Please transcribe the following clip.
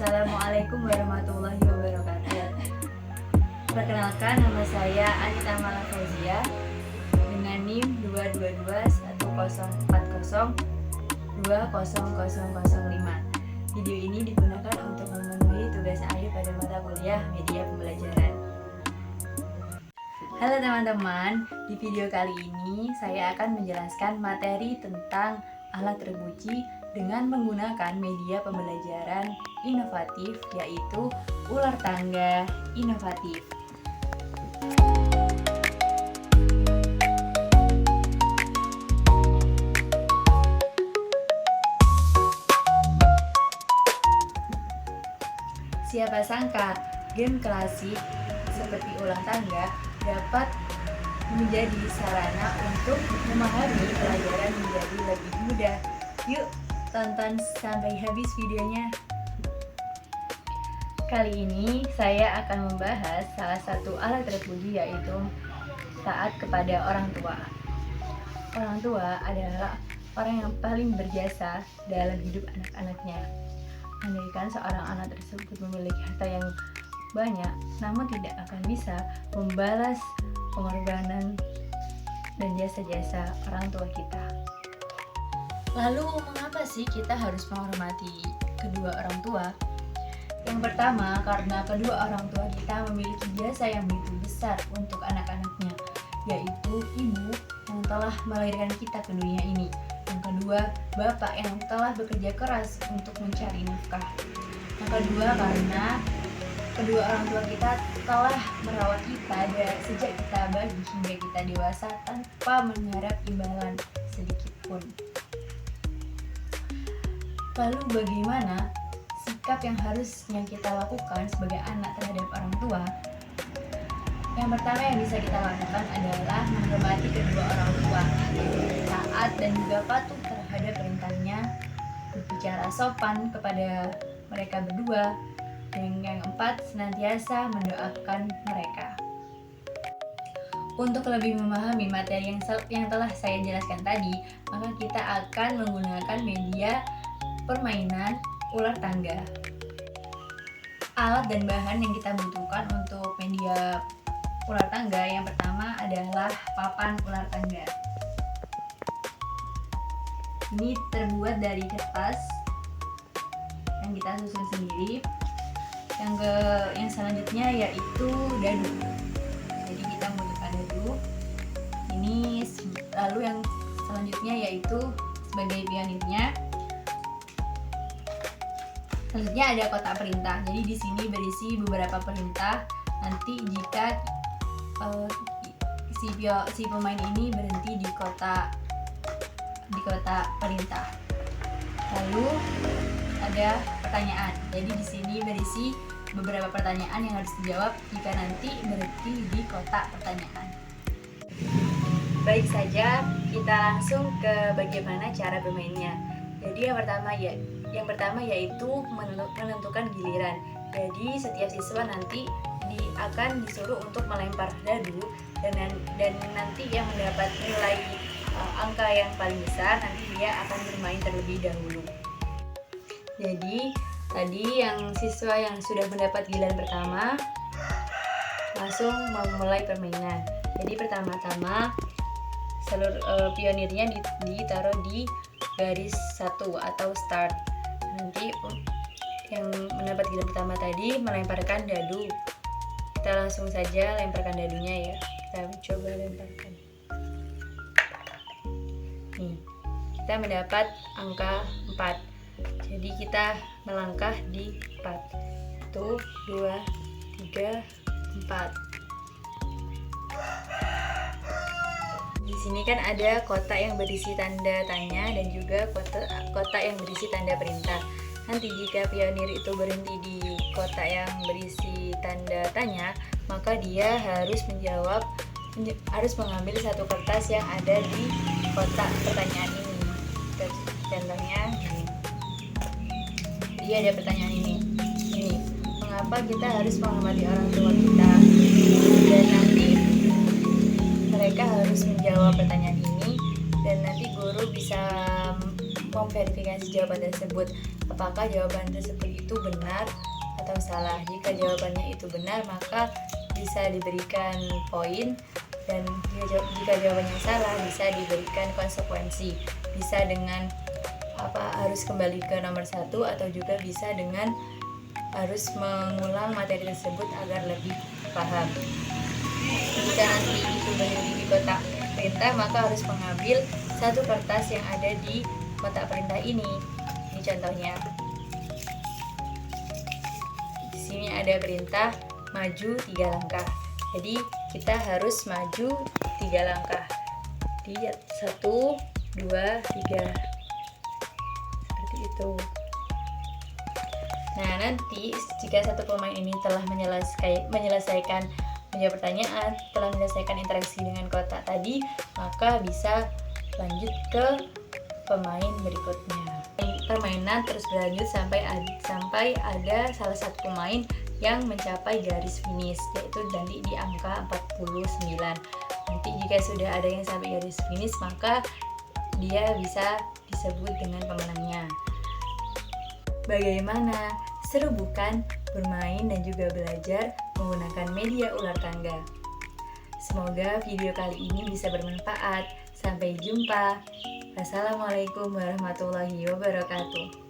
Assalamualaikum warahmatullahi wabarakatuh. Perkenalkan, nama saya Anita Mala Fauzia dengan NIM 222-104020005. Video ini digunakan untuk memenuhi tugas akhir pada mata kuliah media pembelajaran. Halo teman-teman, di video kali ini saya akan menjelaskan materi tentang alat terpuji dengan menggunakan media pembelajaran inovatif, yaitu ular tangga inovatif. Siapa sangka game klasik seperti ular tangga dapat menjadi sarana untuk memahami pelajaran menjadi lebih mudah. Yuk, tonton sampai habis videonya. Kali ini saya akan membahas salah satu alat terpuji, yaitu taat kepada orang tua. Orang tua adalah orang yang paling berjasa dalam hidup anak-anaknya. Andaikan seorang anak tersebut memiliki harta yang banyak, namun tidak akan bisa membalas pengorbanan dan jasa-jasa orang tua kita. Lalu mengapa sih kita harus menghormati kedua orang tua? Yang pertama, karena kedua orang tua kita memiliki jasa yang begitu besar untuk anak-anaknya, yaitu ibu yang telah melahirkan kita ke dunia ini. Yang kedua, bapak yang telah bekerja keras untuk mencari nafkah. Yang kedua, karena kedua orang tua kita telah merawat kita dari sejak kita bayi hingga kita dewasa tanpa mengharap imbalan sedikit pun. Lalu bagaimana sikap yang harusnya kita lakukan sebagai anak terhadap orang tua? Yang pertama yang bisa kita lakukan adalah menghormati kedua orang tua, taat dan juga patuh terhadap perintahnya, berbicara sopan kepada mereka berdua, dan yang keempat, senantiasa mendoakan mereka. Untuk lebih memahami materi yang telah saya jelaskan tadi, maka kita akan menggunakan media permainan ular tangga. Alat dan bahan yang kita butuhkan untuk media ular tangga yang pertama adalah papan ular tangga. Ini terbuat dari kertas yang kita susun sendiri. Yang selanjutnya yaitu dadu. Jadi kita membutuhkan dadu. Ini lalu yang selanjutnya yaitu sebagai pionirnya. Selanjutnya ada kotak perintah. Jadi di sini berisi beberapa perintah. Nanti jika si pemain ini berhenti di kotak perintah. Lalu ada pertanyaan. Jadi di sini berisi beberapa pertanyaan yang harus dijawab jika nanti berhenti di kotak pertanyaan. Baik saja, kita langsung ke bagaimana cara bermainnya. Jadi yang pertama yaitu menentukan giliran. Jadi setiap siswa nanti akan disuruh untuk melempar dadu dan nanti yang mendapat nilai angka yang paling besar nanti dia akan bermain terlebih dahulu. Jadi tadi yang siswa yang sudah mendapat giliran pertama langsung memulai permainan. Jadi pertama-tama seluruh pionirnya ditaruh di garis 1 atau start. Nanti yang mendapat giliran pertama tadi melemparkan dadu. Kita langsung saja lemparkan dadunya ya. Kita coba lemparkan. Nih, kita mendapat angka 4. Jadi kita melangkah di 4. 1, 2, 3, 4. Di sini kan ada kotak yang berisi tanda tanya dan juga kotak yang berisi tanda perintah. Nanti jika pionir itu berhenti di kotak yang berisi tanda tanya, maka dia harus mengambil satu kertas yang ada di kotak pertanyaan ini. Contohnya ini. Jadi ada pertanyaan ini. Mengapa kita harus menghormati orang tua kita? Dan nanti mereka harus menjawab pertanyaan ini dan nanti guru bisa memverifikasi jawaban tersebut. apakah jawaban tersebut itu benar atau salah. Jika jawabannya itu benar, maka bisa diberikan poin, dan jika jawabannya salah bisa diberikan konsekuensi. Bisa dengan harus kembali ke nomor 1, atau juga bisa dengan harus mengulang materi tersebut agar lebih paham. Jika nanti itu berdiri di kotak perintah, maka harus mengambil satu kertas yang ada di kotak perintah ini. Ini contohnya. Di sini ada perintah maju 3 langkah. Jadi kita harus maju 3 langkah. Di 1, 2, 3. Seperti itu. Nah, nanti jika satu pemain ini telah menyelesaikan menjawab pertanyaan, telah menyelesaikan interaksi dengan kotak tadi, maka bisa lanjut ke pemain berikutnya. Permainan terus berlanjut sampai ada salah satu pemain yang mencapai garis finish, yaitu nanti di angka 49. Nanti jika sudah ada yang sampai garis finish, maka dia bisa disebut dengan pemenangnya. Bagaimana? Seru bukan bermain dan juga belajar menggunakan media ular tangga? Semoga video kali ini bisa bermanfaat. Sampai jumpa. Wassalamualaikum warahmatullahi wabarakatuh.